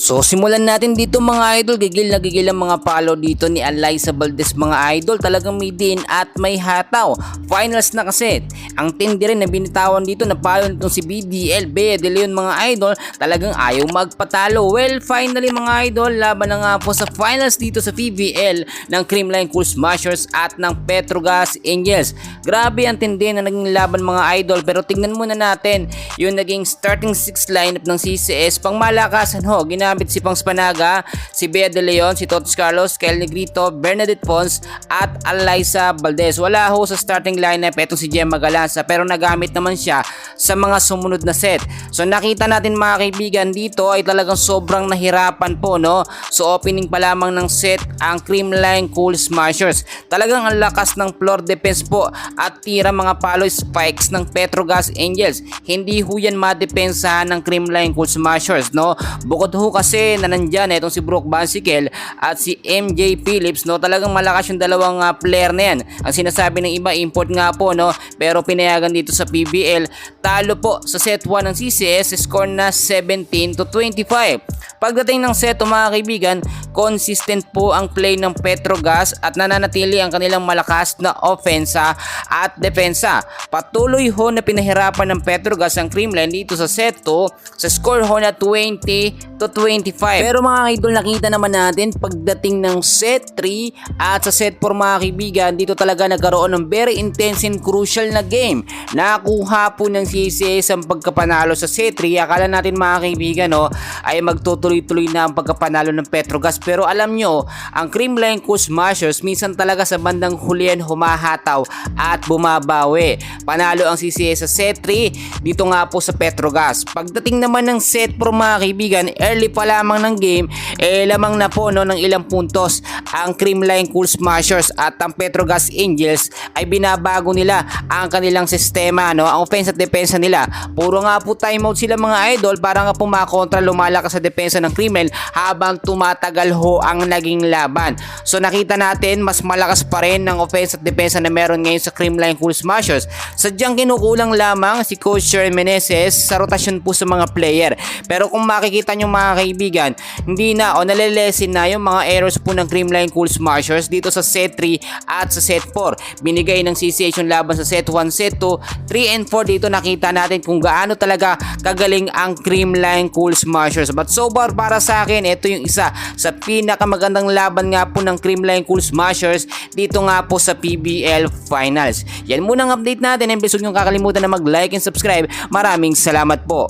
So simulan natin dito mga idol, gigil na gigil ang mga follow dito ni Alyssa Valdez mga idol, talagang may din at may hataw. Finals na kasi, ang tindi rin na binitawan dito na follow nitong si BDL Bea De Leon mga idol, talagang ayaw magpatalo. Well, finally mga idol, laban na nga po sa finals dito sa PBL ng Creamline Cool Smashers at ng Petrogas Angels. Grabe ang tindi na naging laban mga idol, pero tingnan muna natin yung naging starting 6 lineup ng CCS. Pang malakasan ho, ginamit si Pangs Panaga, si Bea De Leon, si Totis Carlos, Kyle Negrito, Bernadette Pons at Alyssa Valdez. Wala ho sa starting lineup etong si Gemma Galanza, pero nagamit naman siya sa mga sumunod na set. So nakita natin mga kaibigan dito ay talagang sobrang nahirapan po, no? So opening pa lamang ng set ang Creamline Cool Smashers. Talagang ang lakas ng floor defense po at tira mga palo spikes ng Petrogas Angels. Hindi ho yan madepensahan ng Creamline Cool Smashers, no? Bukod ho kasi na nandyan itong si Brooke Bansikel at si MJ Phillips, no? Talagang malakas yung dalawang player na yan. Ang sinasabi ng iba, import nga po, no? Pero pinayagan dito sa PBL. Talo po sa set 1 ng CCS, score na 17-25. Pagdating ng set mga kaibigan, consistent po ang play ng Petrogas at nananatili ang kanilang malakas na ofensa at depensa. Patuloy ho na pinahirapan ng Petrogas ang Creamline dito sa set 2 sa score ho na 20-25. Pero mga idol, nakita naman natin pagdating ng set 3 at sa set 4 mga kaibigan, dito talaga nagkaroon ng very intense and crucial na game. Nakuha po ng CCS ang pagkapanalo sa set 3. Akala natin mga kaibigan, no, ay magtutuloy-tuloy na ang pagkapanalo ng Petrogas, pero alam nyo, ang Creamline Cool Smashers minsan talaga sa bandang hulihan humahataw at bumabawi. Panalo ang CCS sa set 3 dito nga po sa Petrogas. Pagdating naman ng set 4 mga kaibigan, early pa lamang ng game, lamang na po, no, ng ilang puntos ang Creamline Cool Smashers at ang Petrogas Angels ay binabago nila ang kanilang sistema, no, ang offense at depensa nila. Puro nga po timeout sila mga idol para nga po makontra, lumalakas sa depensa ng Creamline habang tumatagal ho ang naging laban. So nakita natin mas malakas pa rin ng offense at depensa na meron ngayon sa Creamline Cool Smashers. Sadyang kinukulang lamang si Coach Sherry Meneses sa rotasyon po sa mga player. Pero kung makikita nyo mga kaibigan, hindi na o nalelesin na yung mga errors po ng Creamline Cool Smashers dito sa set 3 at sa set 4. Binigay ng CCH yung laban sa set 1, set 2, 3 and 4. Dito nakita natin kung gaano talaga kagaling ang Creamline Cool Smashers. But so far para sa akin, ito yung isa sa pinakamagandang laban nga po ng Creamline Cool Smashers dito nga po sa PBL Finals. Yan muna ang update natin. Episode nyo kakalimutan na mag-like and subscribe. Maraming salamat po.